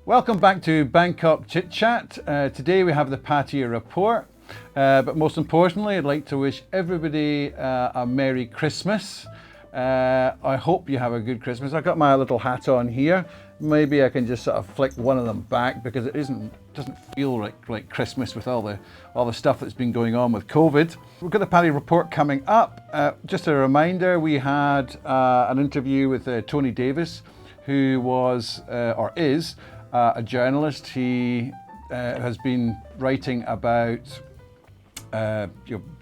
Welcome back to Bangkok ChitChat. Today we have the Pattaya Report, but most importantly I'd like to wish everybody a Merry Christmas. I hope you have a good Christmas. I've got my little hat on here. Maybe I can just sort of flick one of them back because it doesn't feel like Christmas with all the stuff that's been going on with COVID. We've got the Pattaya Report coming up. Just a reminder, we had an interview with Tony Davis, who was or is a journalist. He has been writing about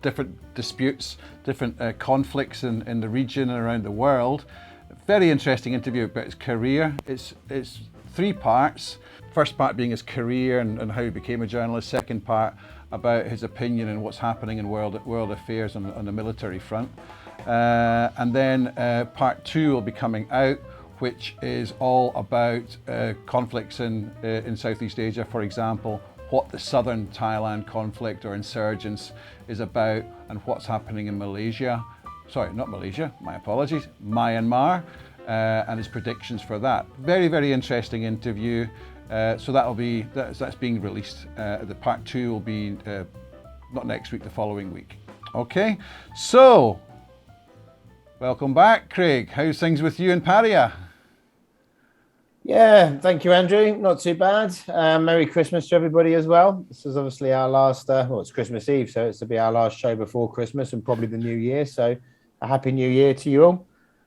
different disputes, different conflicts in the region and around the world. Very interesting interview about his career. It's three parts. First part being his career and how he became a journalist. Second part about his opinion and what's happening in world affairs on the military front. And then part two will be coming out, which is all about conflicts in Southeast Asia, for example, what the southern Thailand conflict or insurgents is about and what's happening in Malaysia. Sorry, not Malaysia, my apologies, Myanmar, and his predictions for that. Very, very interesting interview. So that's being released. The part two will be not next week, the following week. Okay, so welcome back, Craig. How's things with you in Pattaya? Yeah, thank you, Andrew. Not too bad. Merry Christmas to everybody as well. This is obviously our last, it's Christmas Eve, so it's to be our last show before Christmas and probably the New Year. So a happy New Year to you all.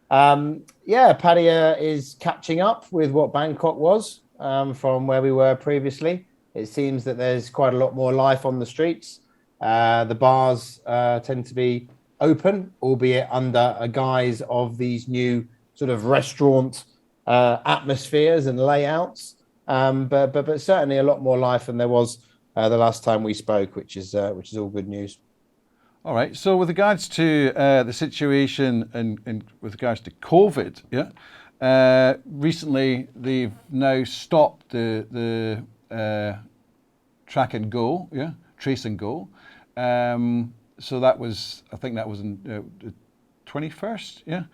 Pattaya is catching up with what Bangkok was from where we were previously. It seems that there's quite a lot more life on the streets. The bars tend to be open, albeit under a guise of these new sort of restaurant atmospheres and layouts, but certainly a lot more life than there was the last time we spoke, which is all good news. All right. So with regards to the situation and with regards to COVID, recently they've now stopped the track and go, trace and go. So that was, I think that was in the 21st,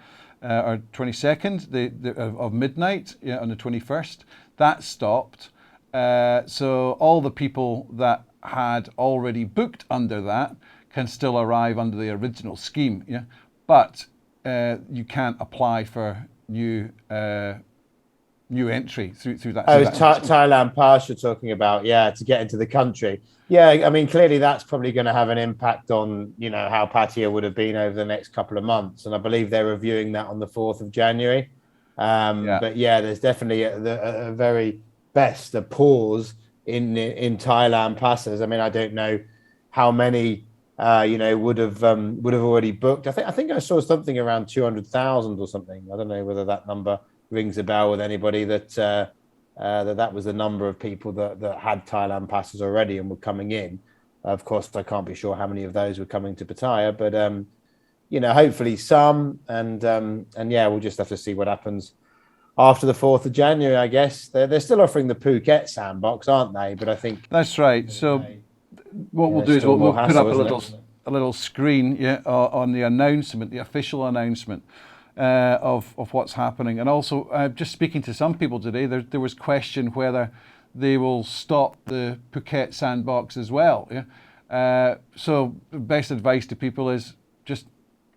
or 22nd of midnight on the 21st. That stopped. So all the people that had already booked under that can still arrive under the original scheme. But you can't apply for new entry through that. Thailand pass you're talking about, to get into the country. I mean, clearly that's probably going to have an impact on, how Pattaya would have been over the next couple of months. And I believe they're reviewing that on the 4th of January. But there's definitely a very best a pause in Thailand passes. I mean, I don't know how many, would have already booked. I think I saw something around 200,000 or something. I don't know whether that number rings a bell with anybody that was the number of people that had Thailand passes already and were coming in. Of course, I can't be sure how many of those were coming to Pattaya, but hopefully some. And we'll just have to see what happens after the 4th of January. I guess they're still offering the Phuket Sandbox, aren't they? But I think that's right. So what we'll do is we'll put up a little screen, on the announcement, the official announcement. Of what's happening. And also just speaking to some people today, there was question whether they will stop the Phuket Sandbox as well. So the best advice to people is just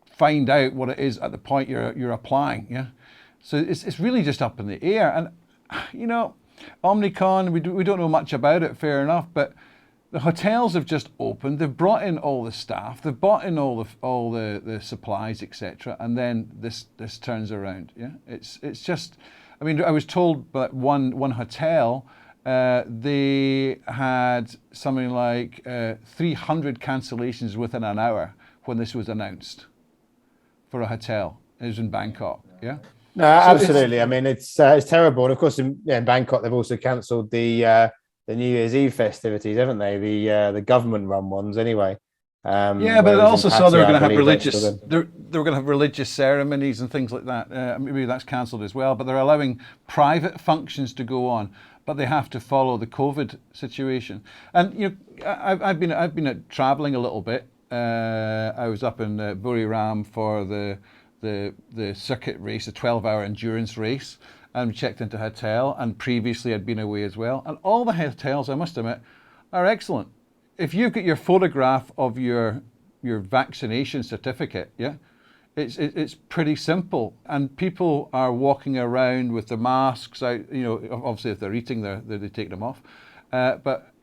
find out what it is at the point you're applying. So it's really just up in the air. And Omnicon, we don't know much about it, fair enough, but the hotels have just opened. They've brought in all the staff. They've brought in all the supplies, etc. And then this turns around. It's just. I mean, I was told that one hotel they had something like 300 cancellations within an hour when this was announced for a hotel. It was in Bangkok. No, absolutely. I mean, it's terrible. And of course, in Bangkok, they've also cancelled the New Year's Eve festivities, haven't they? The government-run ones, anyway. But I also saw they were going to have religious ceremonies and things like that. Maybe that's cancelled as well. But they're allowing private functions to go on, but they have to follow the COVID situation. And I've been traveling a little bit. I was up in Buriram for the circuit race, a 12-hour endurance race. and checked into a hotel, and previously I'd been away as well. And all the hotels, I must admit, are excellent. If you've got your photograph of your vaccination certificate, yeah, it's pretty simple, and people are walking around with the masks out. Obviously if they're eating, they take them off, but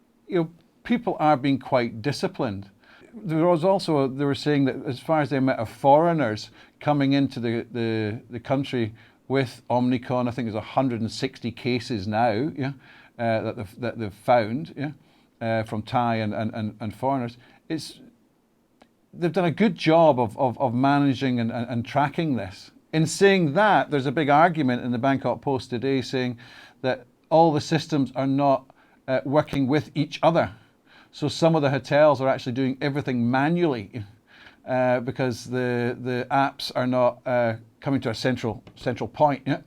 people are being quite disciplined. There was also, they were saying that as far as the amount of foreigners coming into the country with Omicron, I think there's 160 cases now, yeah, that they've found, yeah, from Thai and foreigners. They've done a good job of managing and tracking this. In saying that, there's a big argument in the Bangkok Post today saying that all the systems are not working with each other. So some of the hotels are actually doing everything manually because the apps are not coming to a central point, yeah,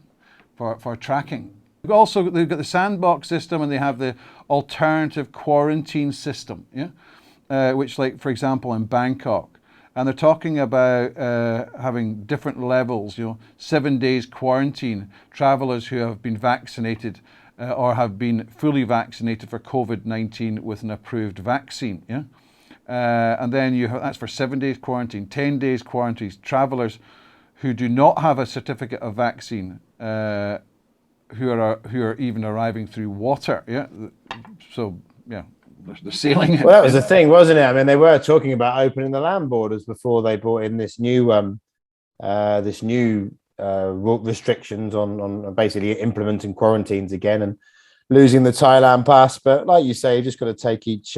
for tracking. They've got the Sandbox system, and they have the alternative quarantine system, yeah, which, like for example in Bangkok, and they're talking about having different levels. 7 days quarantine, travellers who have been vaccinated or have been fully vaccinated for COVID-19 with an approved vaccine, yeah. And then that's for 7 days quarantine. 10 days quarantine, travellers who do not have a certificate of vaccine, who are even arriving through water, yeah. So yeah, they're sailing. Well, that was the thing, wasn't it? I mean, they were talking about opening the land borders before they brought in this new restrictions on basically implementing quarantines again and losing the Thailand pass. But like you say, you just got to take each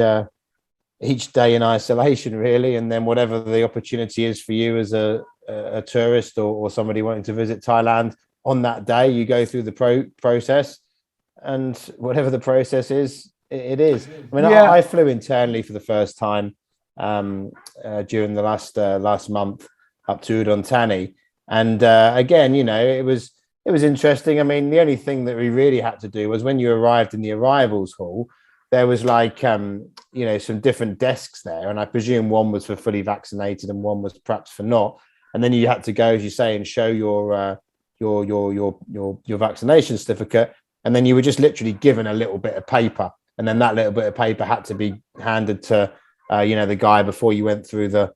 day in isolation, really, and then whatever the opportunity is for you as a tourist or somebody wanting to visit Thailand on that day, you go through the process, and whatever the process is, it is. I mean, yeah. I flew internally for the first time during the last month up to Udon Thani. And again, it was interesting. I mean, the only thing that we really had to do was when you arrived in the arrivals hall, there was like, some different desks there. And I presume one was for fully vaccinated and one was perhaps for not. And then you had to go, as you say, and show your vaccination certificate. And then you were just literally given a little bit of paper. And then that little bit of paper had to be handed to, the guy before you went through the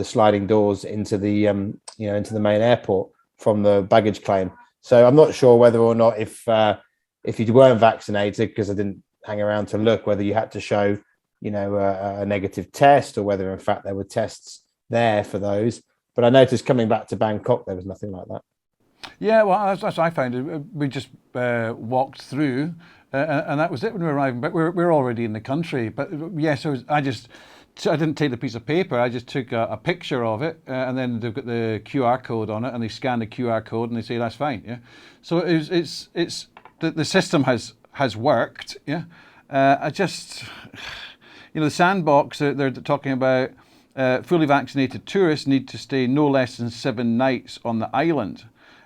sliding doors into the into the main airport from the baggage claim. So I'm not sure whether or not if you weren't vaccinated, because I didn't hang around to look, whether you had to show a negative test or whether in fact there were tests there for those. But I noticed coming back to Bangkok there was nothing like that. Yeah, well, that's what I found. We just walked through, and that was it when we were arriving. But we're already in the country. But yeah, so I didn't take the piece of paper. I just took a picture of it, and then they've got the QR code on it, and they scan the QR code, and they say that's fine. Yeah. So it's the system has worked. Yeah. The Sandbox. They're talking about fully vaccinated tourists need to stay no less than 7 nights on the island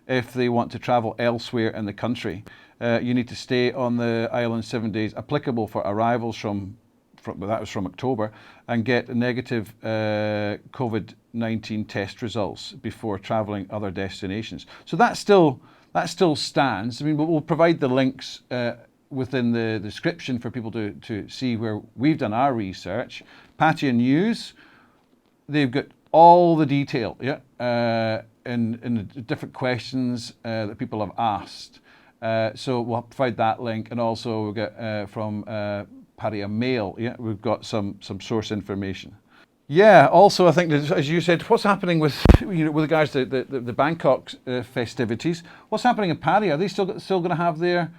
if they want to travel elsewhere in the country. You need to stay on the island 7 days, applicable for arrivals from that was from October, and get negative COVID-19 test results before travelling other destinations. So that still stands. I mean, we'll provide the links within the description for people to see where we've done our research. Pattaya News, they've got all the detail, yeah, in the different questions that people have asked. So we'll provide that link, and also we'll get from Pattaya Mail. Yeah, we've got some source information. Yeah. Also, I think that, as you said, what's happening with with regards to the Bangkok festivities? What's happening in Pattaya? Are they still going to have their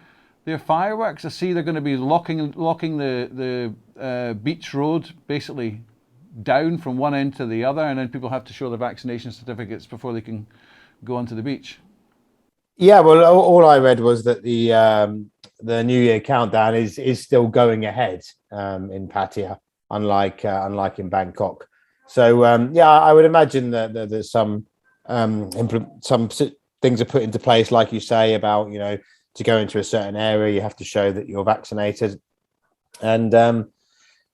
fireworks? I see they're going to be locking the beach road basically down from one end to the other, and then people have to show their vaccination certificates before they can go onto the beach. Yeah, well, all I read was that the New Year countdown is still going ahead in Pattaya, unlike in Bangkok. So I would imagine that there's some things are put into place, like you say, about to go into a certain area you have to show that you're vaccinated, and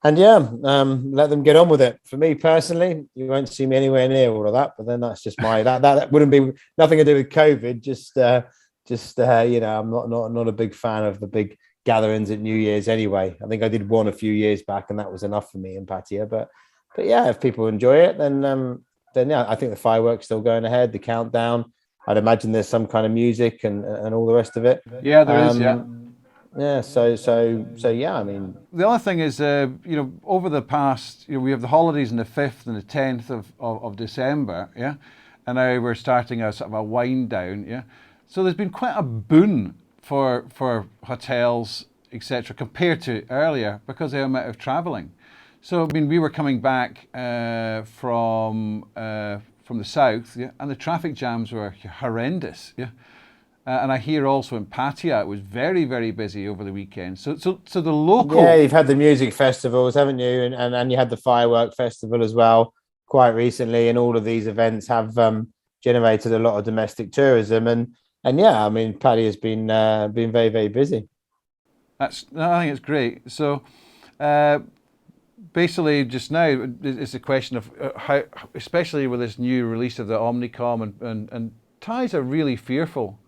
let them get on with it. For me personally, you won't see me anywhere near all of that, but then that's just that wouldn't be nothing to do with COVID, just just I'm not a big fan of the big gatherings at New Year's anyway. I think I did one a few years back, and that was enough for me in Pattaya. But yeah, if people enjoy it, then yeah, I think the fireworks still going ahead, the countdown. I'd imagine there's some kind of music and all the rest of it. Yeah, there is. Yeah. Yeah. So yeah. I mean, The other thing is, over the past, we have the holidays on the 5th and the 10th of December, yeah, and now we're starting a sort of a wind down, yeah. So there's been quite a boon for hotels, etc., compared to earlier because of the amount of travelling. So I mean, we were coming back from the south, yeah, and the traffic jams were horrendous, yeah. And I hear also in Pattaya it was very, very busy over the weekend. So the local. Yeah, you've had the music festivals, haven't you? And you had the firework festival as well quite recently. And all of these events have generated a lot of domestic tourism. And yeah, I mean, Paddy has been very, very busy. I think it's great. So basically, just now it's a question of how, especially with this new release of the Omnicom, and Thais are really fearful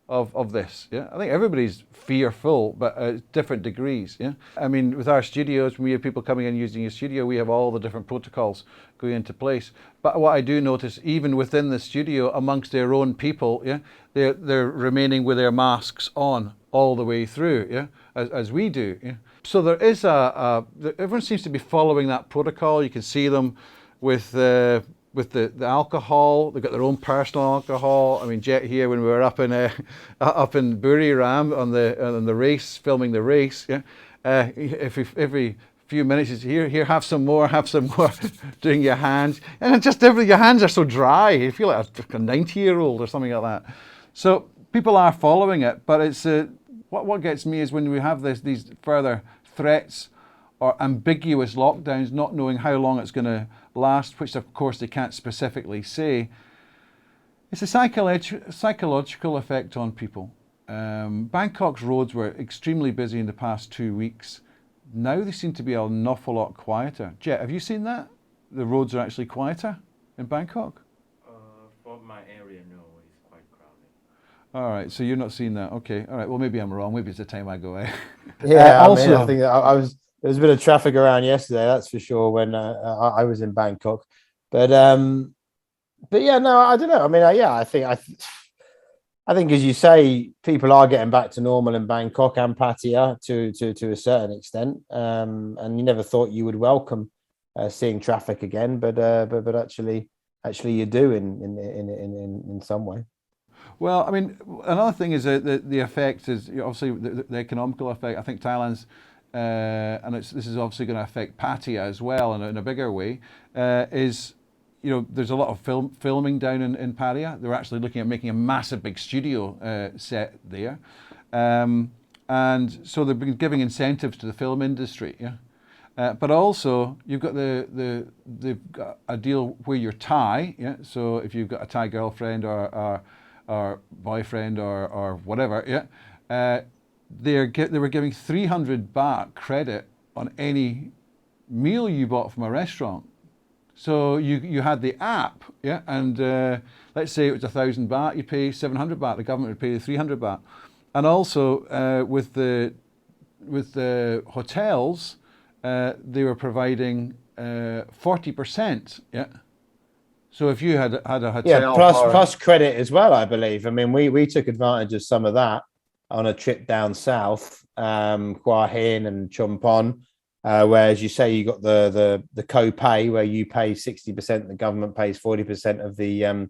of this. Yeah, I think everybody's fearful, but different degrees. Yeah, I mean, with our studios, when we have people coming in using a studio, we have all the different protocols going into place. But what I do notice, even within the studio, amongst their own people, yeah, they're remaining with their masks on all the way through. Yeah, as we do. Yeah. So there is everyone seems to be following that protocol. You can see them with the alcohol. They've got their own personal alcohol. I mean, Jet here, when we were up in Buriram on the race, filming the race, yeah, every few minutes is here, have some more, doing your hands, and it's just your hands are so dry. You feel like a 90-year-old or something like that. So people are following it, but it's what gets me is when we have these further threats or ambiguous lockdowns, not knowing how long it's going to last, which of course they can't specifically say. It's a psychological effect on people. Bangkok's roads were extremely busy in the past 2 weeks. Now they seem to be an awful lot quieter. Jet, have you seen that? The roads are actually quieter in Bangkok? For my area, no, it's quite crowded. All right, so you're not seeing that. Okay, all right, well, maybe I'm wrong. Maybe it's the time I go, eh? Yeah, also, I think I was. There was a bit of traffic around yesterday, that's for sure, when I was in Bangkok. But yeah, no, I don't know. I mean, yeah, I think as you say, people are getting back to normal in Bangkok and Pattaya to a certain extent. And you never thought you would welcome seeing traffic again, but actually you do in some way. Well, I mean, another thing is the effect is obviously the economical effect. I think Thailand's. And this is obviously going to affect Pattaya as well in a bigger way, is, there's a lot of filming down in Pattaya. They're actually looking at making a massive big studio set there. And so they've been giving incentives to the film industry, yeah. But also you've got they've got a deal where you're Thai, yeah. So if you've got a Thai girlfriend or boyfriend or whatever, yeah. They were giving 300 baht credit on any meal you bought from a restaurant. So you had the app, yeah, and let's say it was 1,000 baht, you pay 700 baht. The government would pay you 300 baht, and also with the hotels, they were providing 40%, yeah. So if you had a hotel, yeah, plus credit as well, I believe. I mean, we took advantage of some of that on a trip down south, Hua Hin and Chumpon, where, as you say, you got the co-pay where you pay 60%, the government pays 40% of the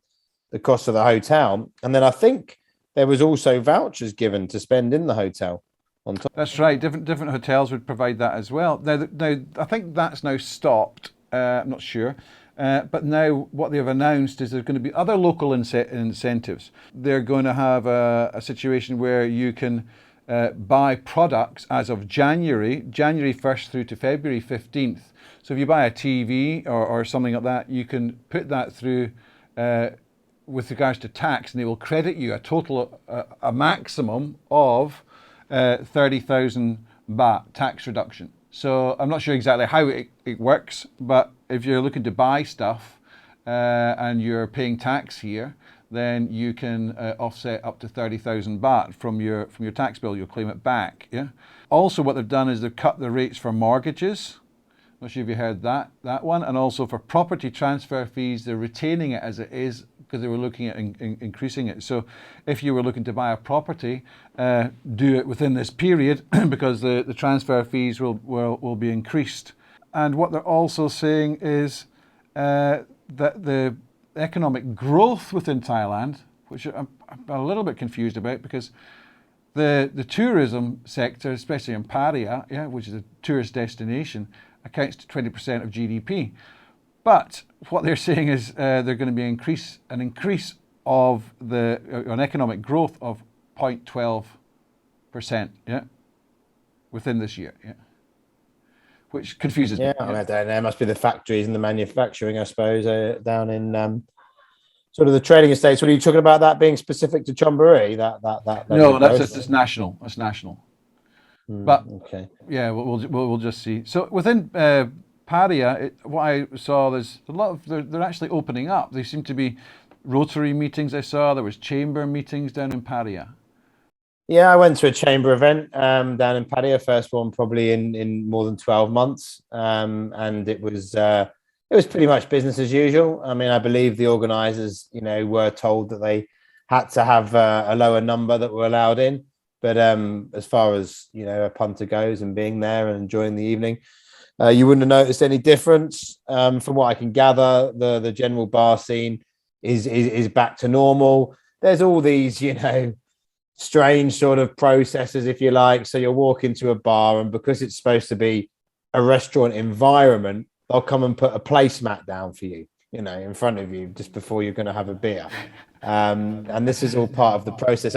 cost of the hotel, and then I think there was also vouchers given to spend in the hotel on top. That's right. Different hotels would provide that as well. Now I think that's now stopped. I'm not sure. But now what they've announced is there's going to be other local incentives. They're going to have a situation where you can buy products as of January 1st through to February 15th. So if you buy a TV or something like that, you can put that through with regards to tax, and they will credit you a maximum of 30,000 baht tax reduction. So I'm not sure exactly how it works, but if you're looking to buy stuff and you're paying tax here, then you can offset up to 30,000 baht from your tax bill. You'll claim it back. Yeah. Also, what they've done is they've cut the rates for mortgages. I'm not sure if you heard that one. And also for property transfer fees, they're retaining it as it is because they were looking at increasing it. So if you were looking to buy a property, do it within this period because the transfer fees will be increased. And what they're also saying is that the economic growth within Thailand, which I'm a little bit confused about because the tourism sector, especially in Pattaya, which is a tourist destination, accounts to 20% of GDP. But what they're saying is they're going to be an increase of an economic growth of 0.12%, within this year, which confuses me. I don't know. It must be the factories and the manufacturing, I suppose, down in sort of the trading estates. What are you talking about? That being specific to Chonburi? No, that's national. That's national. But okay. Yeah, we'll just see. So within Pattaya, what I saw, there's a lot of they're actually opening up. There seem to be Rotary meetings. I saw there was chamber meetings down in Pattaya. Yeah, I went to a chamber event down in Pattaya, first one probably in more than 12 months, and it was pretty much business as usual. I mean, I believe the organisers, were told that they had to have a lower number that were allowed in. But as far as, a punter goes and being there and enjoying the evening, you wouldn't have noticed any difference. From what I can gather, the general bar scene is back to normal. There's all these, strange sort of processes, if you like. So you'll walk into a bar, and because it's supposed to be a restaurant environment, they'll come and put a placemat down for you, in front of you just before you're going to have a beer. And this is all part of the process.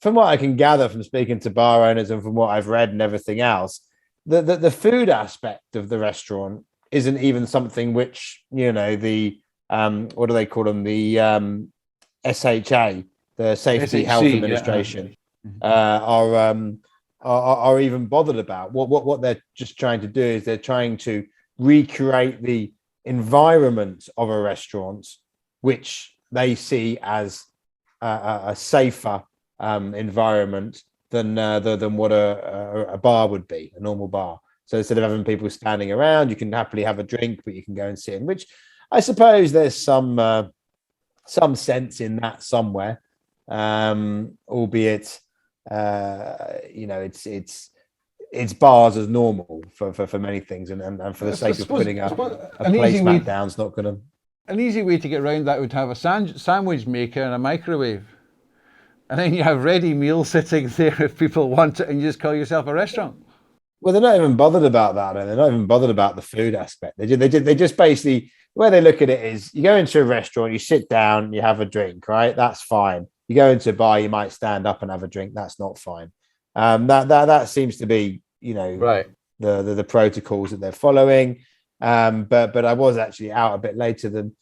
From what I can gather from speaking to bar owners and from what I've read and everything else, the food aspect of the restaurant isn't even something which, the what do they call them? The SHA, the Safety SHC, Health Administration, are even bothered about. What they're just trying to do is they're trying to recreate the environment of a restaurant, which they see as a safer environment than what a bar would be, a normal bar. So instead of having people standing around, you can happily have a drink, but you can go and sit in, which I suppose there's some sense in that somewhere, albeit it's bars as normal for many things, and for the sake of putting a placemat down's not going to. An easy way to get around that would have a sandwich maker and a microwave. And then you have ready meals sitting there if people want it, and you just call yourself a restaurant. Well, they're not even bothered about that, and they're not even bothered about the food aspect. They just basically, the way they look at it is, you go into a restaurant, you sit down, you have a drink, right? That's fine. You go into a bar, you might stand up and have a drink. That's not fine. That seems to be, right, the protocols that they're following. But I was actually out a bit later than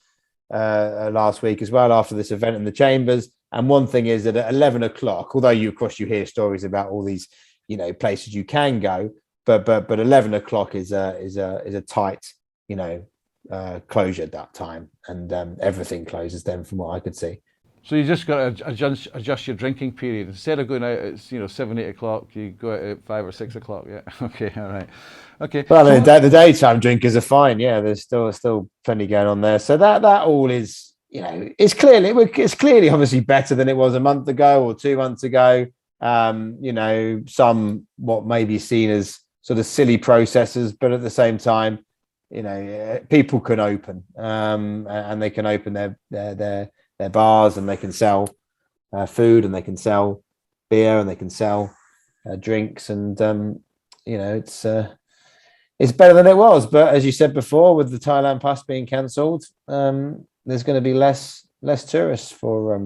last week as well, after this event in the chambers. And one thing is that at 11 o'clock, although you hear stories about all these, places you can go, but 11 o'clock is a tight, closure at that time, and everything closes then, from what I could see. So you just got to adjust your drinking period. Instead of going out at 7, 8 o'clock, you go out at 5 or 6 o'clock. Yeah. Okay. All right. Okay. Well, I mean, the daytime drinkers are fine. Yeah, there's still plenty going on there. So that all is, it's clearly obviously better than it was a month ago or 2 months ago. Some what may be seen as sort of silly processes, but at the same time, people can open, and they can open their bars, and they can sell food, and they can sell beer, and they can sell drinks, and it's better than it was. But as you said before, with the Thailand Pass being cancelled, there's going to be less tourists for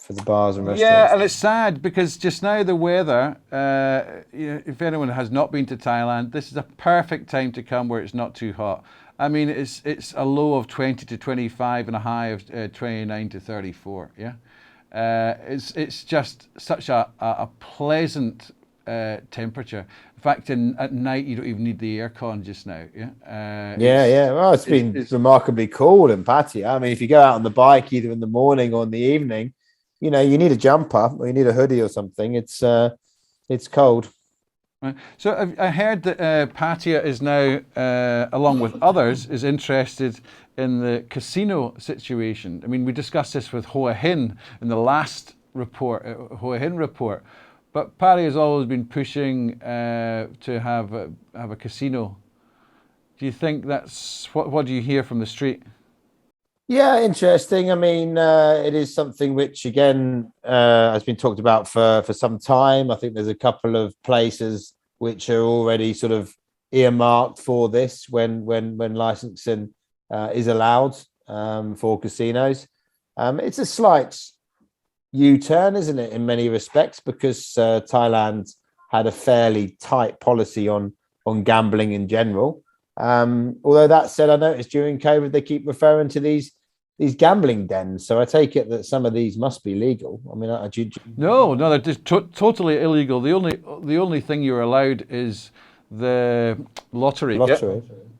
the bars and restaurants. Yeah, and it's sad because just now the weather, if anyone has not been to Thailand, this is a perfect time to come where it's not too hot. I mean, it's a low of 20 to 25 and a high of 29 to 34. Yeah, it's just such a pleasant temperature. In fact, at night you don't even need the aircon just now. Yeah. Yeah. Well, it's been remarkably cool in Pattaya. I mean, if you go out on the bike either in the morning or in the evening, you need a jumper or you need a hoodie or something. It's cold. So I heard that Pattaya is now, along with others, is interested in the casino situation. I mean, we discussed this with Hua Hin in the last report, Hua Hin report, but Pattaya has always been pushing to have a casino. Do you think that's what do you hear from the street? Yeah, interesting. I mean, it is something which, again, has been talked about for some time. I think there's a couple of places which are already sort of earmarked for this when licensing is allowed for casinos. It's a slight U-turn, isn't it, in many respects, because Thailand had a fairly tight policy on gambling in general. Although that said, I noticed during COVID they keep referring to these gambling dens. So I take it that some of these must be legal. I mean, No, they're just totally illegal. The only thing you're allowed is the lottery.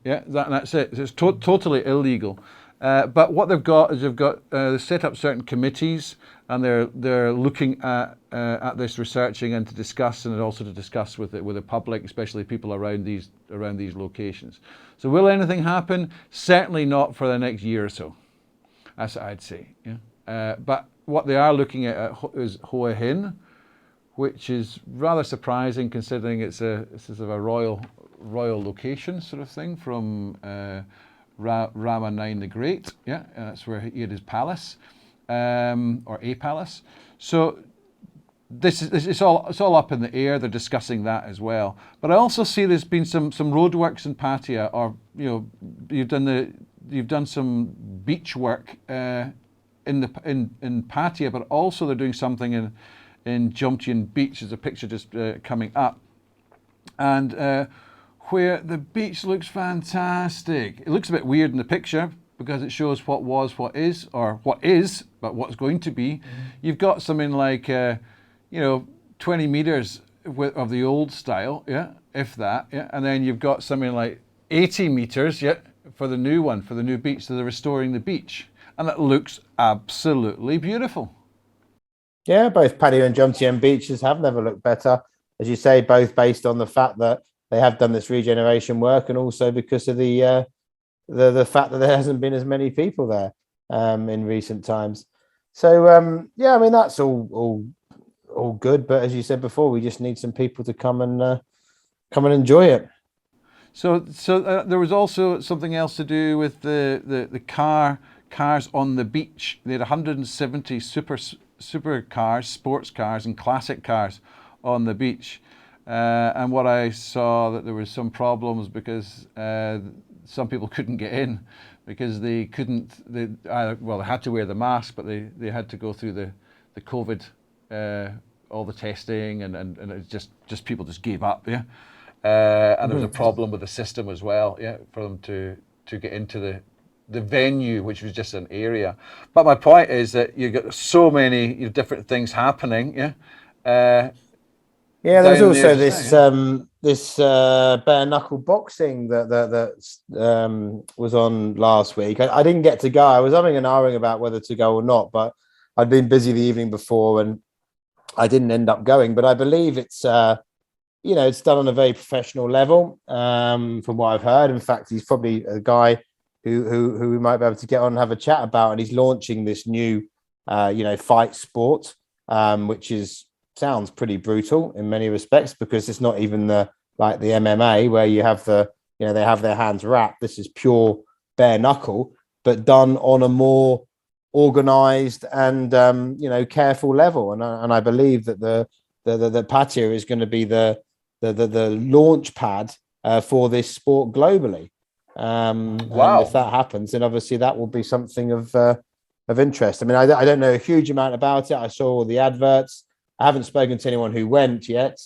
Yeah, that's it. It's totally illegal. But what they've got is they've set up certain committees, and they're looking at this, researching and to discuss, and also to discuss with the public, especially people around these locations. So will anything happen? Certainly not for the next year or so. That's what I'd say. Yeah. But what they are looking at is Hua Hin, which is rather surprising considering it's a sort of a royal location sort of thing from Rama IX the Great. Yeah, that's where he had his palace, or a palace. So it's all up in the air. They're discussing that as well. But I also see there's been some roadworks in Pattaya, or you've done some beach work in Pattaya, but also they're doing something in Jomtien Beach. There's a picture just coming up, and where the beach looks fantastic. It looks a bit weird in the picture because it shows what was, what is, but what's going to be. You've got something like 20 meters of the old style, yeah, if that, yeah, and then you've got something like 80 meters, yeah, for the new one, for the new beach. So they're restoring the beach, and it looks absolutely beautiful. Yeah, both Pattaya and Jomtien beaches have never looked better, as you say, both based on the fact that they have done this regeneration work, and also because of the fact that there hasn't been as many people there in recent times. So yeah, I mean, that's all good, but as you said before, we just need some people to come and enjoy it. So there was also something else to do with the cars on the beach. They had 170 super cars, sports cars, and classic cars on the beach. And what I saw, that there was some problems because some people couldn't get in because they had to wear the mask, but they had to go through the COVID, all the testing, and it's just people just gave up, yeah. And there was a problem with the system as well, yeah, for them to get into the venue, which was just an area. But my point is that you've got so many different things happening, yeah. Yeah, there's also this bare knuckle boxing that was on last week. I didn't get to go. I was having an ahhing about whether to go or not, but I'd been busy the evening before and I didn't end up going. But I believe it's it's done on a very professional level, from what I've heard. In fact, he's probably a guy who we might be able to get on and have a chat about, and he's launching this new fight sport, which sounds pretty brutal in many respects, because it's not even like the MMA where you have they have their hands wrapped. This is pure bare knuckle, but done on a more organized and careful level. And I believe that the Pattaya is going to be the launch pad for this sport globally. Wow. And if that happens, then obviously that will be something of interest. I mean, I don't know a huge amount about it. I saw all the adverts. I haven't spoken to anyone who went yet,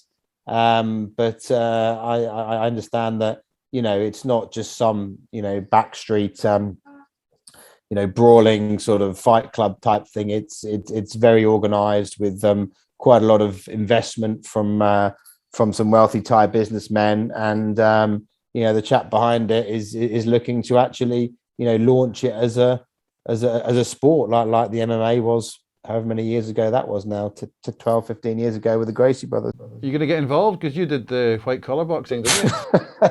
but I understand that it's not just some backstreet brawling sort of fight club type thing. It's very organized with quite a lot of investment from from some wealthy Thai businessmen, and the chap behind it is looking to actually launch it as a sport like the MMA was however many years ago that was now, to 12, 15 years ago with the Gracie brothers. You're going to get involved because you did the white collar boxing, didn't you?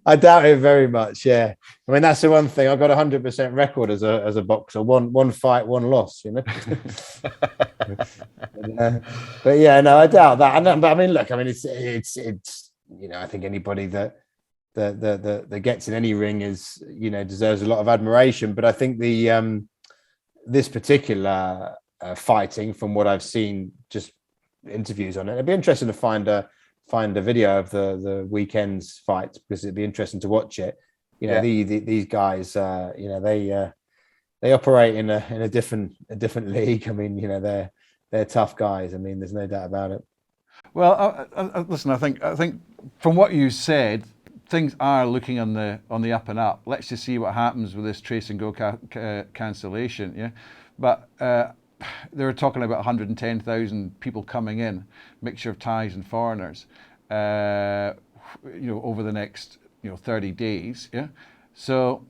I doubt it very much. Yeah, I mean that's the one thing. I've got 100% record as a boxer. One fight, one loss. But yeah, no, I doubt that. But I mean, look, I mean, it's I think anybody that gets in any ring is deserves a lot of admiration. But I think this particular fighting, from what I've seen, just interviews on it, it'd be interesting to find a video of the weekend's fight, because it'd be interesting to watch it. These guys, they operate in a different league. I mean, they're tough guys. I mean, there's no doubt about it. Well, listen, I think from what you said, things are looking on the up and up. Let's just see what happens with this trace and go cancellation. Yeah, but they were talking about 110,000 people coming in, mixture of Thais and foreigners, over the next 30 days. Yeah, so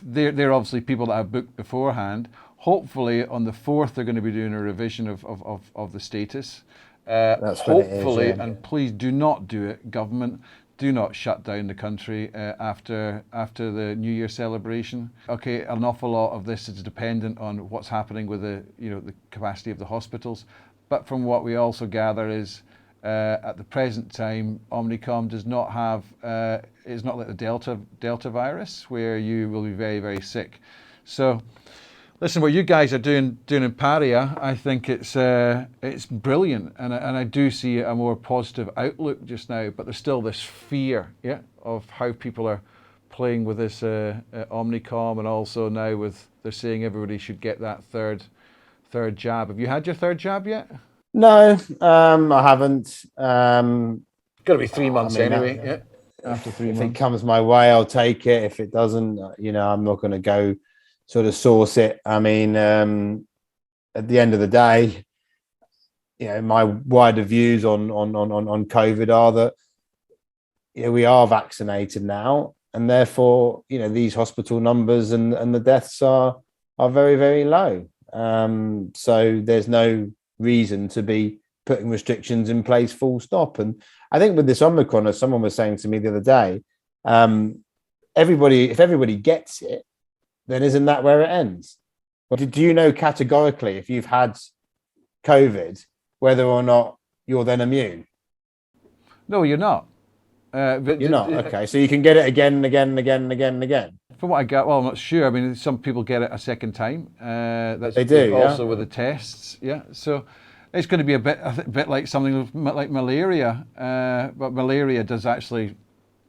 they're obviously people that have booked beforehand. Hopefully on the 4th they're going to be doing a revision of the status. That's hopefully, it is, yeah. And please do not do it, government. Do not shut down the country after the New Year celebration. Okay, an awful lot of this is dependent on what's happening with the capacity of the hospitals. But from what we also gather is at the present time, Omicron does not have it's not like the Delta virus, where you will be very, very sick. So listen, what you guys are doing in Pattaya, I think it's brilliant, and I do see a more positive outlook just now. But there's still this fear, of how people are playing with this Omicron, and also now they're saying everybody should get that third jab. Have you had your third jab yet? No, I haven't. Got to be 3 months anyway. After 3 months. If it comes my way, I'll take it. If it doesn't, I'm not going to go sort of source it. I mean, at the end of the day, my wider views on COVID are that we are vaccinated now, and therefore these hospital numbers and the deaths are very, very low. So there's no reason to be putting restrictions in place, full stop. And I think with this Omicron, as someone was saying to me the other day, if everybody gets it, then isn't that where it ends? But do you know categorically, if you've had COVID, whether or not you're then immune? No, you're not. But you're not. Okay, so you can get it again and again and again and again and again. From what I get, well, I'm not sure. I mean, some people get it a second time. That's they do, also with the tests. Yeah, so it's going to be a bit like something like malaria. But malaria does actually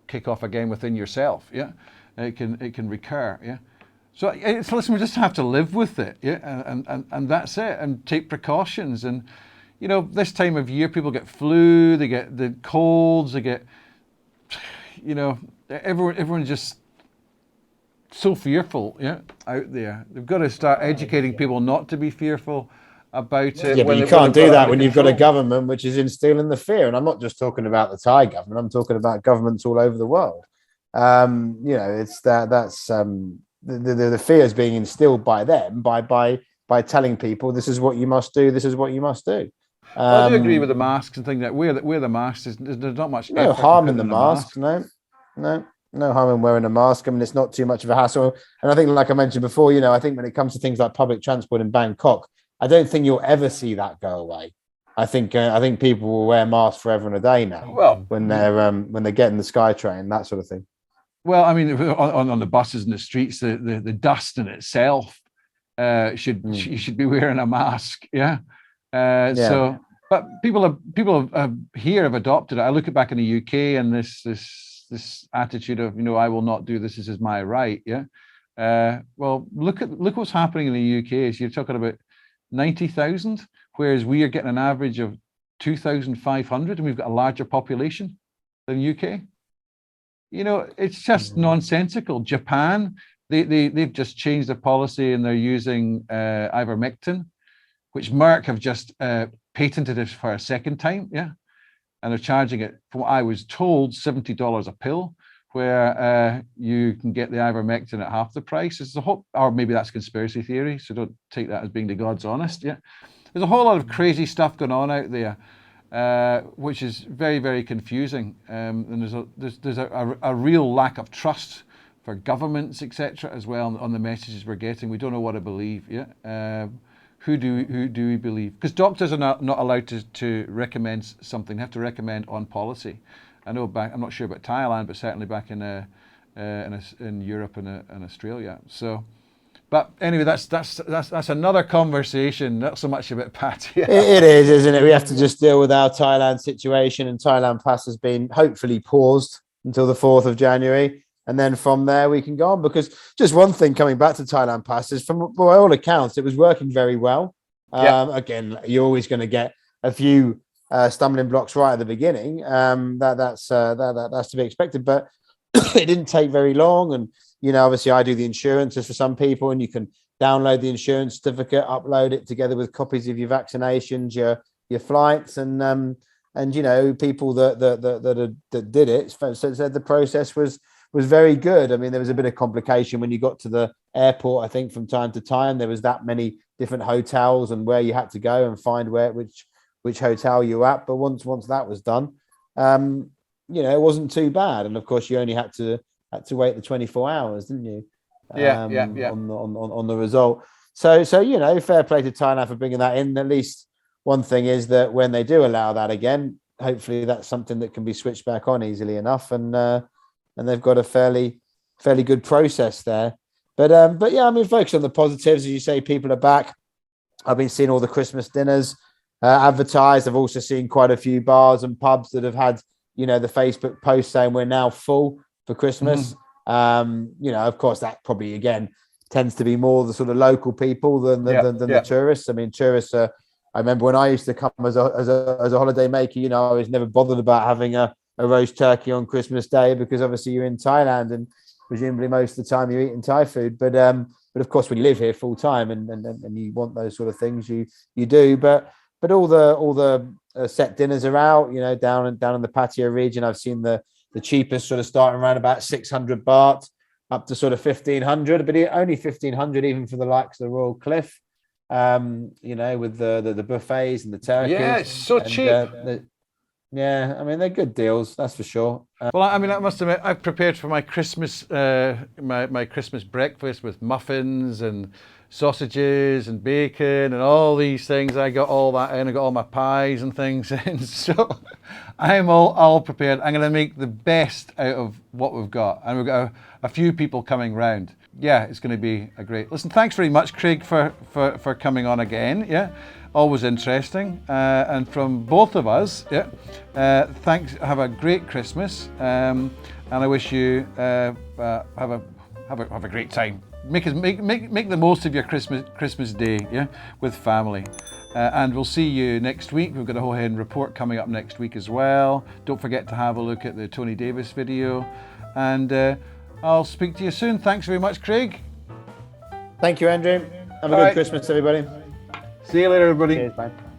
kick off again within yourself. Yeah, it can recur. Yeah. So listen, we just have to live with it, and that's it, and take precautions. And this time of year, people get flu, they get the colds, they get, everyone's just so fearful, out there. They've got to start educating people not to be fearful about it. Yeah, but you can't do that when you've got a government which is instilling the fear. And I'm not just talking about the Thai government; I'm talking about governments all over the world. It's that's. The fear is being instilled by them by telling people this is what you must do, this is what you must do. I do agree with the masks and things that wear the masks. There's not much. No harm in the mask. No harm in wearing a mask. I mean, it's not too much of a hassle. And I think, like I mentioned before, I think when it comes to things like public transport in Bangkok, I don't think you'll ever see that go away. I think people will wear masks forever and a day now. Well, when they're getting the SkyTrain, that sort of thing. Well, I mean, on the buses and the streets, the dust in itself you should be wearing a mask. Yeah. So, but people here have adopted it. I look back in the UK and this attitude of I will not do this. This is my right. Yeah. Well, look what's happening in the UK. Is you're talking about 90,000, whereas we are getting an average of 2,500, and we've got a larger population than the UK. It's just nonsensical. Japan, they've just changed their policy, and they're using ivermectin, which Merck have just patented it for a second time. Yeah, and they're charging it, from what I was told, $70 a pill, where you can get the ivermectin at half the price. It's a whole, or maybe that's conspiracy theory, so don't take that as being the God's honest. Yeah, there's a whole lot of crazy stuff going on out there, which is very, very confusing. And there's a real lack of trust for governments, etc., as well, on the messages we're getting. We don't know what to believe. Yeah, who do we believe? Because doctors are not allowed to recommend something. They have to recommend on policy. I know I'm not sure about Thailand, but certainly back in Europe and Australia. So, but anyway, that's another conversation. Not so much about Pattaya. It is, isn't it? We have to just deal with our Thailand situation, and Thailand Pass has been hopefully paused until the 4th of January. And then from there we can go on, because just one thing coming back to Thailand Pass is, from by all accounts, it was working very well. Again, you're always going to get a few stumbling blocks right at the beginning. That's to be expected, but it didn't take very long. And obviously, I do the insurances for some people, and you can download the insurance certificate, upload it together with copies of your vaccinations, your flights, and people that did it said the process was very good. I mean, there was a bit of complication when you got to the airport. I think from time to time there was that many different hotels and where you had to go and find which hotel you were at. But once that was done, it wasn't too bad. And of course, you only had to wait the 24 hours, didn't you? Yeah. On the result. So fair play to Thailand for bringing that in. At least one thing is that when they do allow that again, hopefully that's something that can be switched back on easily enough. And they've got a fairly good process there. But yeah, I mean, focus on the positives. As you say, people are back. I've been seeing all the Christmas dinners advertised. I've also seen quite a few bars and pubs that have had, the Facebook post saying we're now full for Christmas. Of course, that probably again tends to be more the sort of local people than the tourists. I mean, tourists are. I remember when I used to come as a holiday maker, I was never bothered about having a roast turkey on Christmas Day, because obviously you're in Thailand and presumably most of the time you're eating Thai food. But of course, when you live here full time and you want those sort of things, you do. But all the set dinners are out. Down in the Pattaya region, I've seen the cheapest sort of starting around about 600 baht up to sort of 1,500, but only 1,500 even for the likes of the Royal Cliff. With the buffets and the turkeys. Yeah, it's so cheap. Yeah, I mean, they're good deals, that's for sure. Well, I mean, I must admit, I've prepared for my Christmas my Christmas breakfast with muffins and sausages and bacon and all these things. I got all that in. I got all my pies and things in. So I'm all prepared. I'm going to make the best out of what we've got. And we've got a few people coming round. Yeah, it's going to be a great... Listen, thanks very much, Craig, for coming on again. Yeah, always interesting. And from both of us, thanks. Have a great Christmas. And I wish you have a great time. Make the most of your Christmas day, yeah, with family. And we'll see you next week. We've got a Go and Report coming up next week as well. Don't forget to have a look at the Tony Davis video. And I'll speak to you soon. Thanks very much, Craig. Thank you, Andrew. Have a good Christmas, everybody. See you later, everybody. Cheers, bye.